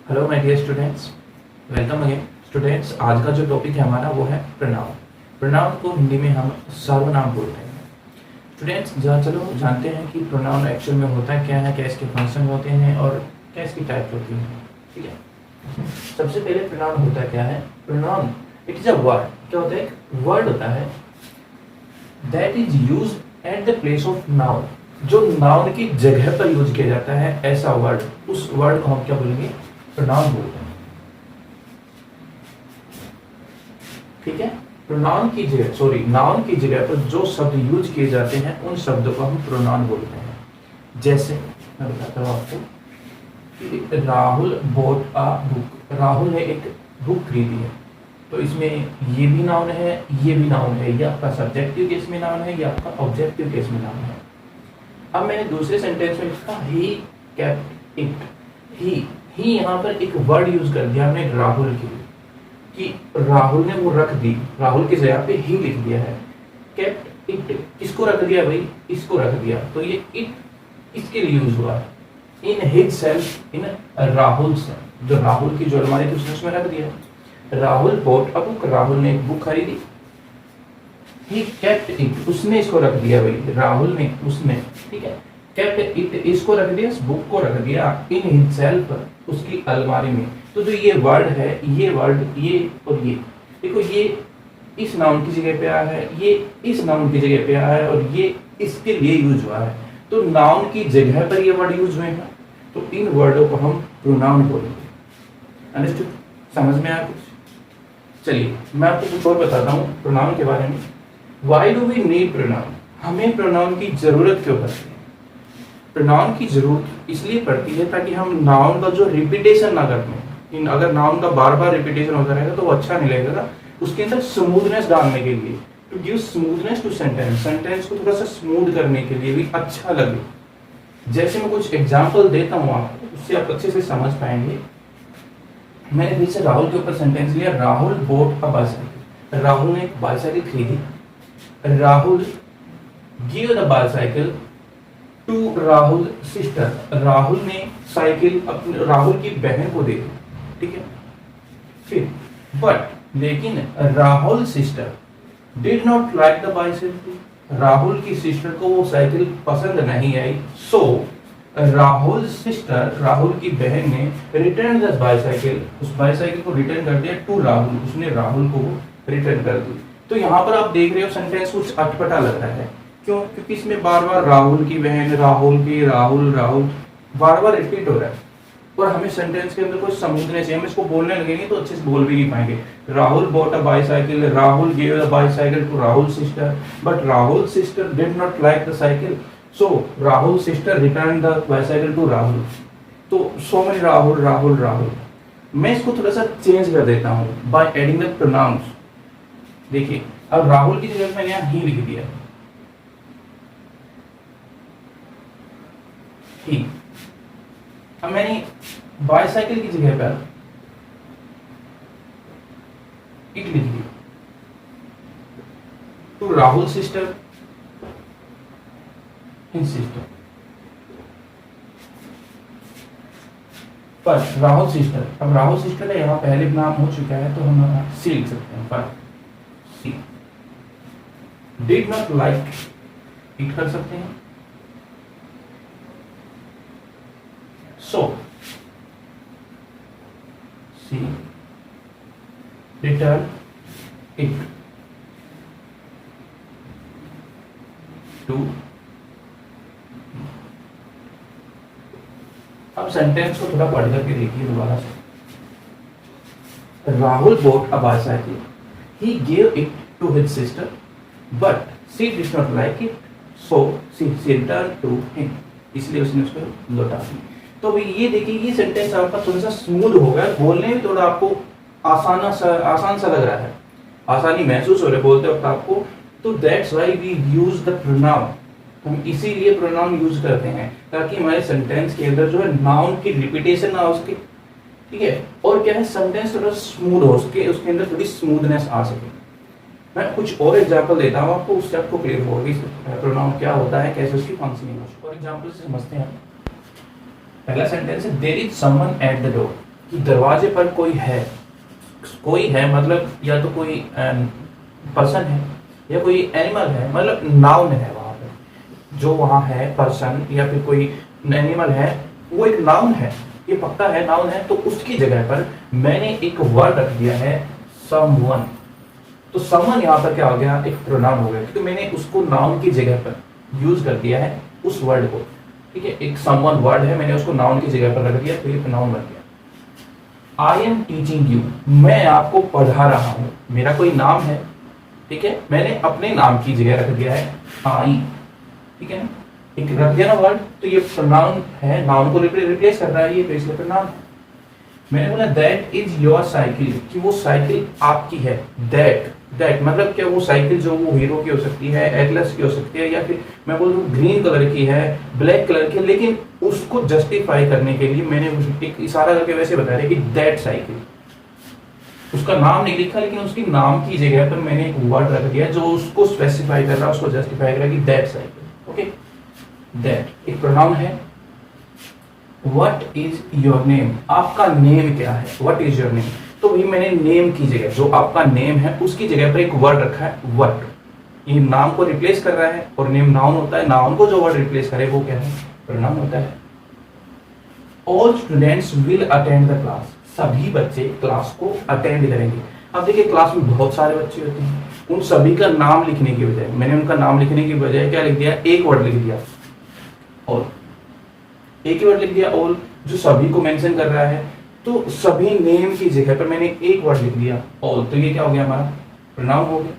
Hello my dear students, welcome again. Students, आज का जो टॉपिक है हमारा वो है प्रोनाउन। प्रोनाउन को हिंदी में हम सर्वनाम बोलते हैं। स्टूडेंट्स, चलो जानते हैं कि प्रोनाउन एक्चुअल में होता क्या है, क्या इसके फंक्शन होते हैं और क्या इसकी टाइप होती है। ठीक है, सबसे पहले प्रोनाउन होता क्या है। Pronoun it is a word. क्या होता है? एक वर्ड होता है that is use at the place of noun, जो नाउन की जगह पर यूज किया जाता है। ऐसा वर्ड, उस वर्ड को हम क्या बोलेंगे? प्रोनाउन बोलते हैं। ठीक है, प्रोनाउन की जगह नाउन की जगह पर जो शब्द यूज किए जाते हैं उन शब्दों को हम प्रोनाउन बोलते हैं। जैसे मैं बताता हूँ आपको कि Rahul bought a book. Rahul ने एक बुक खरीदी है, तो इसमें ये भी नाउन है, ये भी नाउन है। ये आपका सब्जेक्टिव केस में नाउन है, ये आपका ऑब्जेक्टिव केस में नाउन है। अब मैंने दूसरे सेंटेंस में लिखा ही केप्ट इट। ही यहाँ पर एक वर्ड यूज कर दिया हमने राहुल के लिए, कि राहुल ने वो रख दी। राहुल की जगह पे ही लिख दिया है। केप्ट इट, किसको रख दिया भाई? इसको रख दिया। तो ये इट इसके लिए यूज हुआ है। इन हिज सेल्फ, इन राहुल से, जो राहुल की जो अलमारी थी उसने उसमें रख दिया। Rahul bought a book, Rahul ने एक बुक खरीदी। ही केप्ट इट, उसने इसको रख दिया भाई, राहुल ने, उसने। ठीक है, केप्ट इट, इसको रख दिया, इस बुक को रख दिया इन हिमसेल्फ, उसकी अलमारी में। तो जो ये वर्ड है, ये वर्ड, ये और ये, देखो ये इस नाउन की जगह पे आया है, ये इस नाउन की जगह पे आया है और ये इसके लिए यूज हुआ है। तो नाउन की जगह पर ये वर्ड यूज हुए हैं, तो इन वर्डों को हम प्रोनाउन बोलेंगे। अंडरस्टूड? समझ में आया कुछ? चलिए मैं आपको कुछ और बताता हूँ प्रोनाउन के बारे में। Why do we need pronoun? हमें प्रोनाउन की जरूरत क्यों पड़ती है? प्रोनाउन की जरूरत इसलिए पड़ती है ताकि हम नाउन का जो रिपीटेशन ना करते। अगर नाउन का बार बार रिपीटेशन होता रहेगा तो वो अच्छा नहीं लगेगा। उसके अंदर स्मूथनेस डालने के लिए, to give smoothness to sentence, sentence को थोड़ा सा स्मूथ करने के लिए भी अच्छा लगे। जैसे मैं कुछ एग्जांपल देता हूँ आपको, उससे आप अच्छे से समझ पाएंगे। मैंने फिर से राहुल के ऊपर सेंटेंस लिया, Rahul bought a bicycle. Rahul ने एक बाइसाइकिल खरीदी। Rahul give the bicycle to Rahul sister. Rahul ने साइकिल अपने राहुल की बहन को दे दी। ठीक है, फिर बट लेकिन Rahul sister did not like the bicycle. Rahul की सिस्टर को वो साइकिल पसंद नहीं आई। सो राहुल सिस्टर, राहुल की बहन ने रिटर्न द बाइसाइकिल, उस बाइसाइकिल को रिटर्न कर दिया टू राहुल, उसने राहुल को रिटर्न कर दी। तो यहाँ पर आप देख रहे हो सेंटेंस कुछ अटपटा लग रहा है। क्यों? क्योंकि इसमें बार बार राहुल की बहन, राहुल की, राहुल राहुल बार बार रिपीट हो रहा है और हमें सेंटेंस के अंदर कोई स्मूथनेस चाहिए। हम इसको बोलने लगेंगे तो अच्छे से बोल भी नहीं पाएंगे। Rahul bought a bicycle, Rahul give the bicycle to Rahul sister, but Rahul sister did not like the cycle, so Rahul sister return the bicycle to Rahul. तो सो मेनी राहुल राहुल राहुल। मैं इसको थोड़ा सा चेंज कर देता हूँ बाय एडिंग द प्रोनाउंस। देखिए, अब राहुल की जगह मैंने यहाँ ही लिख दिया, ही। अब मैंने बाइसाइकिल की जगह पर इट लिख दिया to Rahul sister, his sister. पर राहुल सिस्टर, अब राहुल सिस्टर का यहाँ पहले नाम हो चुका है तो हम सी लिख सकते हैं। पर सी डिड नॉट लाइक इट कर सकते हैं। So, she returned it to। अब सेंटेंस को थोड़ा पढ़ करके देखिए दोबारा से। Rahul bought a bicycle. He gave it to his sister, but she did not like it, so she returned to him. इसलिए उसने उसको लौटा दी। तो भाई ये देखिए, ये सेंटेंस आपका थोड़ा सा स्मूथ हो गया, बोलने में थोड़ा आपको आसान सा लग रहा है, आसानी महसूस हो रहा है बोलते वक्त आपको। तो that's why we use the pronoun. हम इसीलिए प्रोनाउन यूज करते हैं ताकि हमारे सेंटेंस के अंदर जो है नाउन की रिपीटेशन ना हो सके। ठीक है, और क्या है, सेंटेंस थोड़ा स्मूथ हो सके, उसके अंदर थोड़ी स्मूथनेस आ सके। मैं कुछ और एग्जांपल देता हूँ आपको, उससे आपको क्लियर होगा प्रोनाउन क्या होता है, कैसे उसकी फंक्शनिंग है। और एग्जांपल से समझते हैं। पहला सेंटेंस है there is someone at the door. कि दरवाजे पर कोई है मतलब या तो कोई पर्सन है या कोई एनिमल है, मतलब नाउन है वहां पे, जो वहां है पर्सन या फिर कोई एनिमल है, वो एक नाउन है, ये पक्का है नाउन है। तो उसकी जगह पर मैंने एक वर्ड रख दिया है समवन। तो समवन यहाँ पर क्या हो गया, एक प्रोनाउन हो गया, क्योंकि मैंने उसको नाउन की जगह पर यूज कर दिया है उस वर्ड को। ठीक है, एक समवन वर्ड है, मैंने उसको नाउन की जगह पर रख दिया, तो ये नाउन बन गया। आई एम टीचिंग यू, मैं आपको पढ़ा रहा हूं, मेरा कोई नाम है, ठीक है, मैंने अपने नाम की जगह रख दिया है आई। ठीक है ना, एक रख दिया ना वर्ड, तो ये प्रोनाउन है, नाउन को रिप्लेस कर रहा है ये, तो इसलिए प्रोनाउन है। मैंने बोला दैट इज योर साइकिल, कि वो साइकिल आपकी है। दैट मतलब क्या, वो साइकिल जो वो हीरो की हो सकती है, एटलस की हो सकती है, या फिर मैं बोल दूं ग्रीन कलर की है, ब्लैक कलर की, लेकिन उसको जस्टिफाई करने के लिए मैंने एक इशारा करके वैसे बता रहा है कि दैट साइकिल। उसका नाम नहीं लिखा, लेकिन उसकी नाम की जगह पर मैंने एक वर्ड रख दिया जो उसको स्पेसिफाई कर रहा है, उसको जस्टिफाई कर रहा है कि दैट साइकिल। ओके, दैट एक प्रोनाउन है। व्हाट इज योर नेम, आपका नेम क्या है, व्हाट इज योर नेम। तो वही मैंने नेम की जगह, जो आपका नेम है उसकी जगह पर एक वर्ड रखा है व्हाट। ये नाम को रिप्लेस कर रहा है, और नेम नाउन होता है, नाउन को जो वर्ड रिप्लेस करे वो क्या है, प्रोनाउन होता है। All students will attend the class, सभी बच्चे क्लास को अटेंड करेंगे। अब देखिए क्लास में बहुत सारे बच्चे होते हैं, उन सभी का नाम लिखने की बजाय मैंने उनका नाम लिखने की बजाय क्या लिख दिया, एक वर्ड लिख दिया, और एक ही वर्ड लिख दिया, ऑल जो सभी को मेंशन कर रहा है। तो सभी नेम की जगह पर मैंने एक वर्ड लिख दिया ऑल, तो ये क्या हो गया, हमारा प्रोनाउन हो गया।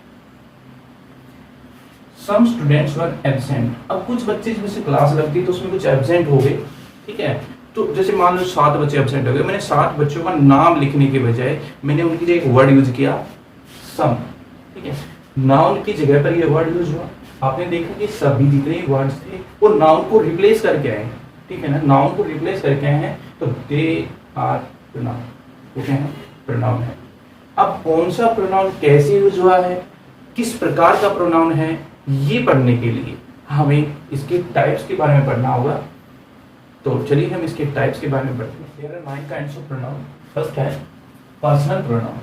सम स्टूडेंट्स वर एब्सेंट, अब कुछ बच्चे जैसे क्लास लगती तो उसमें कुछ एब्सेंट हो गए। ठीक है, तो जैसे मान लो 7 बच्चे एब्सेंट हो गए, मैंने 7 बच्चों का नाम लिखने के बजाय मैंने उनकी जगह एक वर्ड यूज किया सम। ठीक है, नाउन की जगह पर ये वर्ड यूज हुआ। आपने देखा कि सभी जितने वर्ड्स थे वो नाउन को रिप्लेस करके आए। ठीक है ना, नाउन को रिप्लेस करके आए हैं, तो दे आर प्रोनाउन, वो क्या है, प्रोनाउन है। अब कौन सा प्रोनाउन कैसे यूज हुआ है, किस प्रकार का प्रोनाउन है, ये पढ़ने के लिए हमें इसके टाइप्स के बारे में पढ़ना होगा। तो चलिए हम इसके टाइप्स के बारे में पढ़ते हैं। There are 9 kinds of pronoun. First है पर्सनल प्रोनाउन,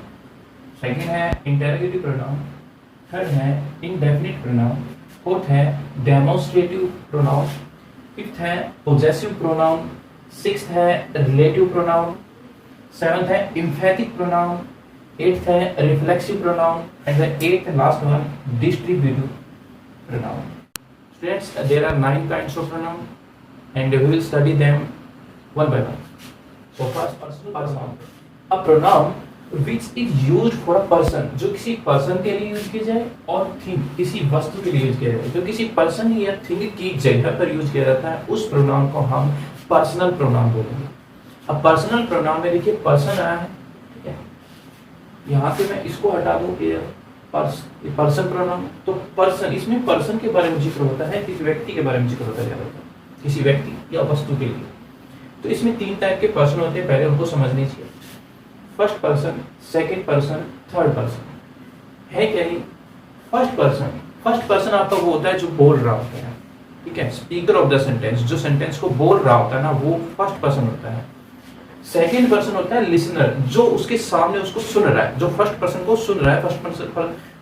सेकंड है इंटरोगेटिव प्रोनाउन, थर्ड है इंडेफिनिट प्रोनाउन, फोर्थ है डेमोन्स्ट्रेटिव प्रोनाउन, फिफ्थ है पोजेसिव प्रोनाउन, सिक्स्थ है रिलेटिव प्रोनाउन, सेवंथ है एम्फैटिक प्रोनाउन, एट्थ है reflexive pronoun, and the eighth last one distributive pronoun. Students, there are 9 kinds of pronoun and we will study them one by one. So first, personal pronoun. A pronoun which is used for a person, जो किसी person के लिए use किया जाए, और thing किसी वस्तु के लिए यूज किया जाए, जो किसी पर्सन या थिंग की जगह पर यूज किया जाता है, उस प्रोनाउन को हम पर्सनल प्रोनाउन बोलेंगे। अब पर्सनल प्रोनाउन में देखिए पर्सन आया है, ठीक है, यहाँ पे मैं इसको हटा दूं कि पर्सन प्रोनाउन, तो पर्सन, इसमें पर्सन के बारे में जिक्र होता है, किसी व्यक्ति के बारे में जिक्र होता है, किसी व्यक्ति या वस्तु के लिए। तो इसमें 3 टाइप के पर्सन होते हैं, पहले उनको समझ लीजिए। First person, second person, third person. है क्या ये फर्स्ट पर्सन आपका वो होता है जो बोल रहा होता है, ठीक है, स्पीकर ऑफ द सेंटेंस, जो सेंटेंस को बोल रहा होता है ना, वो फर्स्ट पर्सन होता है। सेकंड पर्सन होता है लिसनर, जो उसके सामने उसको सुन रहा है, जो फर्स्ट पर्सन को सुन रहा है,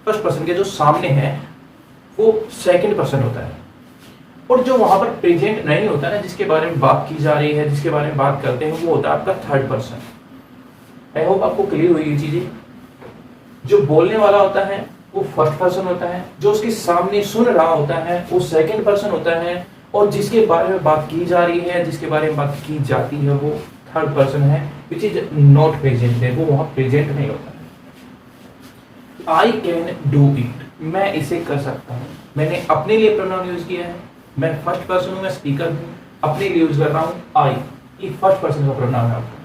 फर्स्ट पर्सन के जो सामने है वो सेकंड पर्सन होता है। और जो वहां पर प्रेजेंट नहीं होता है ना, जिसके बारे में बात की जा रही है, जिसके बारे में बात करते हैं, वो होता है आपका थर्ड पर्सन। आई होप आपको क्लियर हुई ये चीजें। जो बोलने वाला होता है वो फर्स्ट पर्सन होता है, जो उसके सामने सुन रहा होता है वो सेकंड पर्सन होता है, और जिसके बारे में बात की जा रही है, जिसके बारे में बात की जाती है, वो थर्ड पर्सन है, विच इज नॉट प्रेजेंट है, वो वहां प्रेजेंट नहीं होता है। आई कैन डू इट, मैं इसे कर सकता हूं, मैंने अपने लिए प्रोनाउन यूज किया है, मैं फर्स्ट पर्सन हूं, मैं स्पीकर हूं, अपने लिए यूज कर रहा हूं आई, ये फर्स्ट पर्सन का प्रोनाउन है आपका।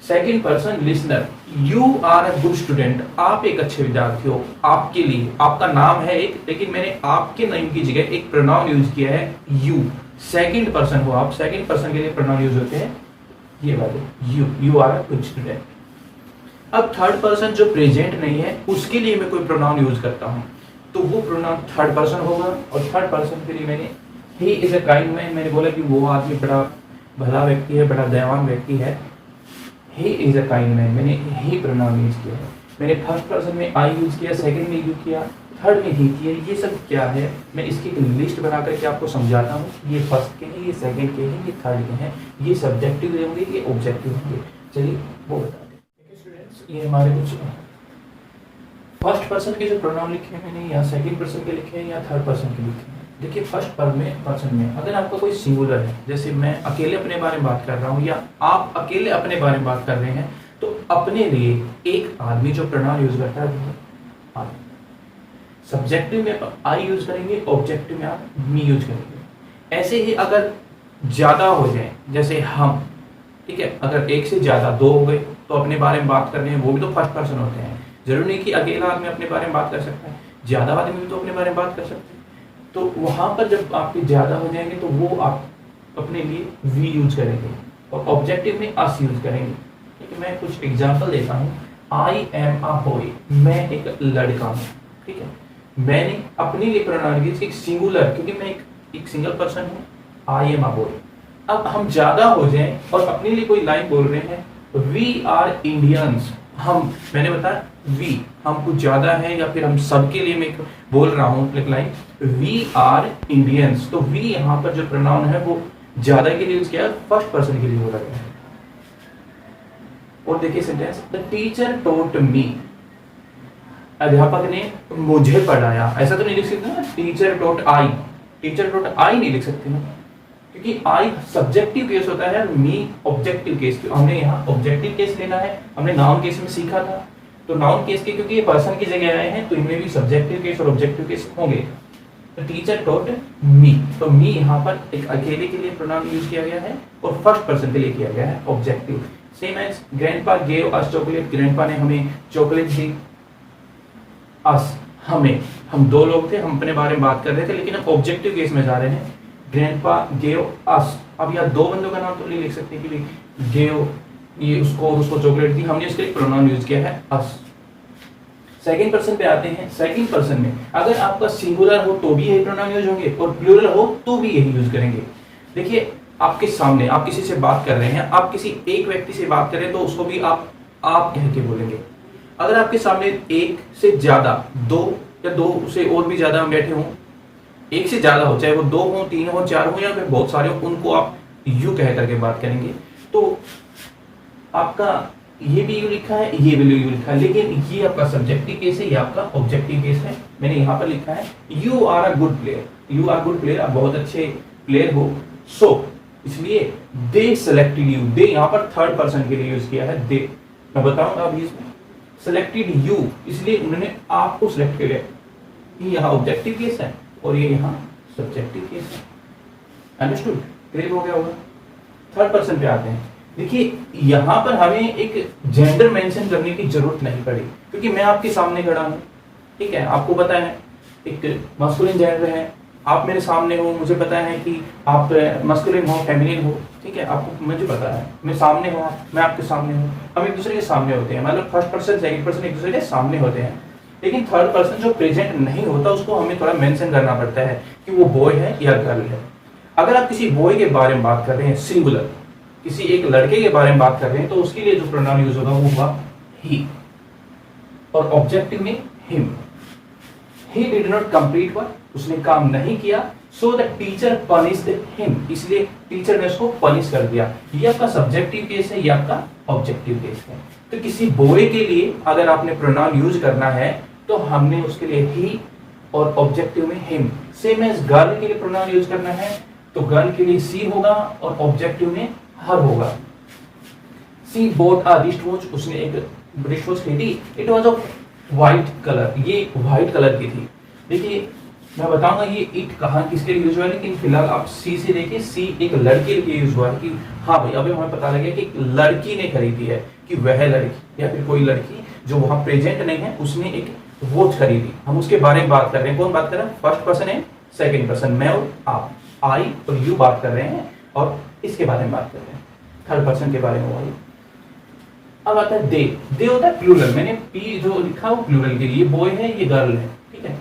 Second person listener, you are a good student, आप एक अच्छे विद्यार्थी हो, आपके लिए, आपका नाम है एक, लेकिन मैंने आपके नाम की जगह एक प्रोनाउन यूज किया है यू। सेकंड पर्सन हो आप, सेकंड पर्सन के लिए प्रोनाउन यूज होते हैं ये वाले, you are a good student. अब थर्ड पर्सन जो प्रेजेंट नहीं है, उसके लिए मैं कोई प्रोनाउन यूज करता हूं, तो वो प्रोनाउन थर्ड पर्सन होगा। और थर्ड पर्सन के लिए मैंने he is a kind man, मैंने बोला कि वो आदमी बड़ा भला व्यक्ति है, बड़ा दयावान व्यक्ति है, he is a kind man, मैंने ही प्रोनाउन यूज किया है। मैंने फर्स्ट पर्सन में आई यूज किया, सेकंड में यू किया, थर्ड में ही किया। ये सब क्या है, मैं इसकी एक लिस्ट बना करके आपको समझाता हूँ। ये फर्स्ट के हैं, ये सेकंड के हैं, ये थर्ड के हैं, ये सब्जेक्टिव होंगे, ये ऑब्जेक्टिव होंगे। चलिए वो बताते हैं स्टूडेंट्स। ये हमारे कुछ फर्स्ट पर्सन के जो प्रोनाउन लिखे हैं मैंने, या सेकंड पर्सन के लिखे हैं या थर्ड पर्सन के लिखे हैं। देखिए फर्स्ट पर्सन में अगर आपका कोई सिंगुलर है, जैसे मैं अकेले अपने बारे में बात कर रहा हूँ या आप अकेले अपने बारे में बात कर रहे हैं, तो अपने लिए एक आदमी जो प्रोनाउन यूज करता है वो आदमी। सब्जेक्टिव में आई यूज करेंगे, ऑब्जेक्टिव में आप मी यूज करेंगे। ऐसे ही अगर ज्यादा हो जाए, जैसे हम, ठीक है, अगर एक से ज्यादा, दो हो गए, तो अपने बारे में बात कर रहे हैं, वो भी तो फर्स्ट पर्सन होते हैं। जरूरी नहीं कि अकेला आदमी अपने बारे में बात कर सकता है, ज्यादा आदमी भी तो अपने बारे में बात कर सकते हैं। तो वहां पर जब आपके ज्यादा हो जाएंगे तो वो आप अपने लिए वी यूज करेंगे और ऑब्जेक्टिव में अस यूज करेंगे। ठीक है, मैं कुछ एग्जांपल देता हूँ। आई एम अ बॉय, मैं एक लड़का हूँ। ठीक है, मैंने अपने लिए प्रोनाउन यूज एक सिंगुलर, क्योंकि मैं एक सिंगल पर्सन हूँ। I am a boy. अब हम ज्यादा हो जाएं और अपने लिए कोई लाइन बोल रहे हैं, वी आर इंडियंस। हम, मैंने बताया वी, हम कुछ ज्यादा है या फिर हम सबके लिए मैं बोल रहा हूँ एक लाइन, वी आर इंडियंस। तो वी यहाँ पर जो प्रोनाउन है वो ज्यादा के लिए यूज किया है, फर्स्ट पर्सन के लिए बोला गया है। और देखिए sentence, the teacher taught me, अध्यापक ने मुझे पढ़ाया। ऐसा तो नहीं लिख सकते ना, टीचर टॉट आई, टीचर टॉट आई नहीं लिख सकते ना, क्योंकि आई सब्जेक्टिव केस होता है, मी ऑब्जेक्टिव केस। हमने यहाँ ऑब्जेक्टिव केस लेना है, हमने नाउन केस में सीखा था। तो नाउन केस के, क्योंकि ये पर्सन की जगह आए हैं, तो इनमें भी सब्जेक्टिव केस और ऑब्जेक्टिव केस होंगे। तो टीचर टॉट मी, तो मी यहाँ पर एक अकेले के लिए प्रोनाउन यूज किया गया है और फर्स्ट पर्सन के लिए किया गया है, objective. Same as grandpa gave us chocolate, grandpa ने हमें चॉकलेट दी। अस, हमें, हम दो लोग थे, हम अपने बारे में बात कर रहे थे, लेकिन हम ऑब्जेक्टिव केस में जा रहे हैं। ग्रैंडपा गेव अस, अब यहाँ दो बंदों का नाम तो नहीं लिख सकते कि भाई गेव ये उसको चॉकलेट दी, हमने इसके लिए प्रोनाउन यूज किया है अस। सेकंड पर्सन पे आते हैं। सेकंड पर्सन में अगर आपका सिंगुलर हो तो भी यही प्रोनाउन यूज होंगे और प्लूरल हो तो भी यही यूज करेंगे। देखिए आपके सामने आप किसी से बात कर रहे हैं, आप किसी एक व्यक्ति से बात करें तो उसको भी आप कह के बोलेंगे। अगर आपके सामने एक से ज्यादा, दो या दो से और भी ज्यादा हम बैठे हों, एक से ज्यादा हो, चाहे वो दो हो, तीन हो, चार हो या फिर बहुत सारे हो, उनको आप यू कह करके बात करेंगे। तो आपका ये भी यू लिखा है, ये भी यू लिखा है, लेकिन ये आपका सब्जेक्टिव केस है, ये आपका ऑब्जेक्टिव केस है। मैंने यहाँ पर लिखा है you are a good player, you are good player, आप बहुत अच्छे प्लेयर हो। सो इसलिए दे सेलेक्टेड यू, दे यहाँ पर थर्ड पर्सन के लिए यूज किया है, दे। मैं बताऊंगा अभी इसमें सेलेक्टेड यू, इसलिए उन्होंने आपको सिलेक्ट किया। ये यहाँ ऑब्जेक्टिव केस है और ये यहाँ सब्जेक्टिव केस है। अंडरस्टूड? क्लियर हो गया होगा। थर्ड पर्सन पे आते हैं। देखिए यहाँ पर हमें एक जेंडर मेंशन करने की जरूरत नहीं पड़ी, क्योंकि मैं आपके सामने खड़ा हूँ। ठीक है, आपको पता है एक मस्कुलिन जेंडर है, आप मेरे सामने हो, मुझे पता है कि आप मस्कुलिन हो, फेमिनिन हो। ठीक है, आपको, मुझे पता है, मैं सामने हूँ, मैं आपके सामने हूँ, हम एक दूसरे के सामने होते हैं। मतलब फर्स्ट पर्सन सेकंड पर्सन एक दूसरे के सामने होते हैं, लेकिन थर्ड पर्सन जो प्रेजेंट नहीं होता उसको हमें थोड़ा मेंशन करना पड़ता है कि वो बॉय है या गर्ल है। अगर आप किसी बॉय के बारे में बात कर रहे हैं, सिंगुलर, किसी एक लड़के के बारे में बात कर रहे हैं, तो उसके लिए जो प्रोनाउन यूज होगा वो हुआ ही, और ऑब्जेक्टिव में him. He did not complete work, उसने काम नहीं किया। So the teacher punished him, इसलिए टीचर ने उसको पनिश कर दिया। ये आपका सब्जेक्टिव केस है, ये आपका ऑब्जेक्टिव केस है। तो किसी बॉय के लिए अगर आपने प्रोनाउन यूज करना है तो हमने उसके लिए ही और ऑब्जेक्टिव में हिम। सेम एज गर्ल के लिए प्रोनाउन यूज करना है तो गर्ल के लिए सी होगा और ऑब्जेक्टिव में हर होगा। सी बोट अ रिस्ट वॉच, उसने एक रिस्ट वॉच खरीदी। It was of white colour, ये व्हाइट कलर की थी। देखिए मैं बताऊंगा ये इट कहाँ किसके लिए यूज हुआ है, लेकिन फिलहाल आप सी से देखिए, सी एक लड़के के लिए यूज हुआ है कि हाँ भाई अभी हमें पता लगे कि लड़की ने खरीदी है, कि वह लड़की या फिर कोई लड़की जो वहां प्रेजेंट नहीं है उसने एक वॉच खरीदी। हम उसके बारे में बात कर रहे हैं। कौन बात कर रहा है? फर्स्ट पर्सन है, सेकंड पर्सन मैं और आप, आई और यू बात कर रहे हैं और इसके बारे में बात कर रहे हैं, थर्ड पर्सन के बारे में। वही अब आता है दे। दे होता है प्लूरल, मैंने पी जो लिखा वो प्लूरल के लिए, बॉय है ये गर्ल है। ठीक है,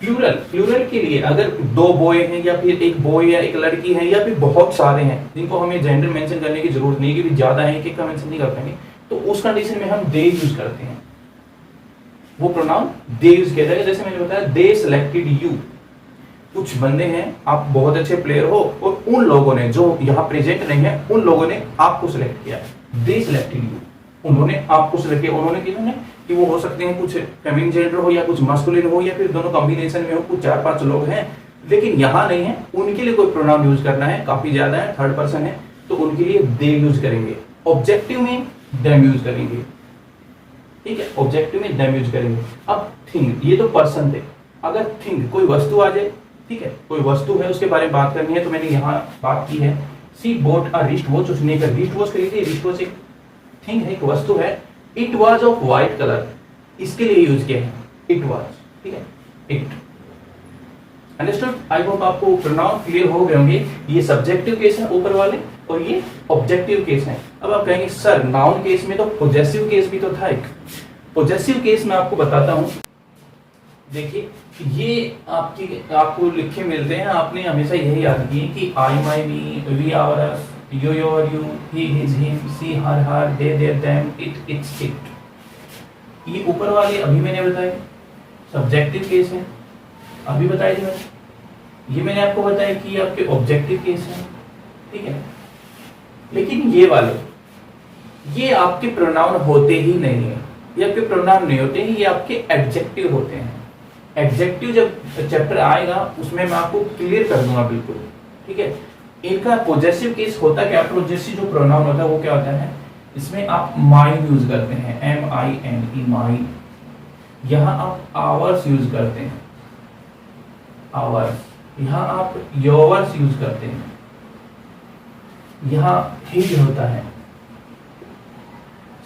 प्लूरल के लिए अगर दो बॉय हैं या फिर एक बॉय या एक लड़की है या फिर बहुत सारे हैं जिनको हमें जेंडर मेंशन करने की जरूरत नहीं, कि ज्यादा है एक का मेंशन नहीं कर पाएंगे, तो उस कंडीशन में हम दे यूज करते हैं। वो प्रोनाउन दे यूज किया जाएगा। जैसे मैंने बताया दे सिलेक्टेड यू, कुछ बंदे हैं, आप बहुत अच्छे प्लेयर हो और उन लोगों ने जो यहाँ प्रेजेंट नहीं है उन लोगों ने आपको सिलेक्ट किया, दे सिलेक्टेड यू, उन्होंने आपको सिलेक्ट किया। उन्होंने किन्होंने, कि वो हो सकते हैं कुछ फेमिनिन जेंडर हो या कुछ मस्कुलिन हो या फिर दोनों कॉम्बिनेशन में हो, कुछ 4-5 लोग हैं लेकिन यहाँ नहीं है, उनके लिए कोई प्रोनाउन यूज करना है, काफी ज्यादा है, थर्ड पर्सन है, तो उनके लिए दे यूज करेंगे। ऑब्जेक्टिव में देम यूज करेंगे, ठीक है, ऑब्जेक्टिव में देम यूज करेंगे। अब थिंग, ये तो पर्सन थे, अगर थिंग कोई वस्तु आ जाए, ठीक है, कोई वस्तु है उसके बारे में बात करनी है, तो मैंने यहाँ बात की है सी बोट अ रिस्ट वॉच, उसने एक रिस्ट वॉच खरीदी। रिस्ट वॉच एक थिंग है, एक वस्तु है। It was of white colour, इसके लिए यूज किया है इट वॉज, ठीक है, इट। अंडरस्टूड? आई होप आपको प्रोनाउन क्लियर हो गए होंगे। ये सब्जेक्टिव केस है ऊपर वाले और ये ऑब्जेक्टिव केस है। अब आप कहेंगे सर नाउन केस में तो पोजेसिव केस भी तो था एक। पोजेसिव केस में आपको बताता हूं, देखिए ये आपको लिखे मिलते हैं, आपने हमेशा यही याद किए कि I my me, we our us, you your you, he his him, she her her, they their them, it its it। ये ऊपर वाले अभी मैंने बताया सब्जेक्टिव केस है, अभी बताया जी मैंने। ये मैंने आपको बताया कि ये आपके ऑब्जेक्टिव केस है, ठीक है। लेकिन ये वाले, ये आपके प्रोनाउन होते ही नहीं है, ये आपके प्रोनाउन नहीं होते हैं, ये आपके एडजेक्टिव होते हैं। एडजेक्टिव जब चैप्टर आएगा उसमें मैं आपको क्लियर कर दूंगा बिल्कुल, ठीक है। इनका पॉजेसिव केस होता क्या, पॉजेसिव जो प्रोनाउन होता है वो क्या होता है, इसमें आप माइन यूज करते हैं, MINE, माइन। यहां आप आवर्स यूज करते हैं, आवर्स। यहां आप योवर्स यूज करते हैं, यहां हिज होता है।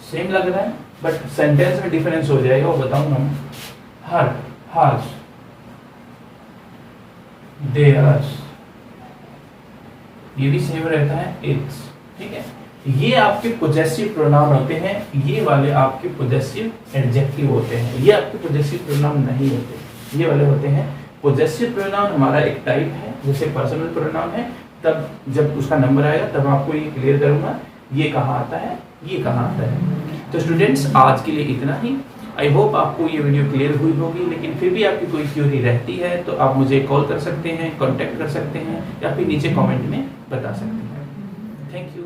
सेम लग रहा है बट सेंटेंस में डिफरेंस हो जाएगा, वो बताऊंगा मैं। हर, हर्स, देयर्स, ये भी सेम रहता है, इट्स, ठीक है। ये आपके पोजेसिव प्रोनाउन होते हैं, ये वाले आपके पोजेसिव एडजेक्टिव होते हैं। ये आपके पोजेसिव प्रोनाउन नहीं होते, ये वाले होते हैं। पोजेसिव प्रोनाउन हमारा एक टाइप है, जैसे पर्सनल प्रोनाउन है, तब जब उसका नंबर आएगा तब आपको ये क्लियर करूंगा ये कहाँ आता है, ये कहाँ आता है। तो स्टूडेंट्स आज के लिए इतना ही। आई होप आपको ये वीडियो क्लियर हुई होगी, लेकिन फिर भी आपकी कोई क्यूरी रहती है तो आप मुझे कॉल कर सकते हैं, कांटेक्ट कर सकते हैं या फिर नीचे कमेंट में बता सकते हैं। Thank you.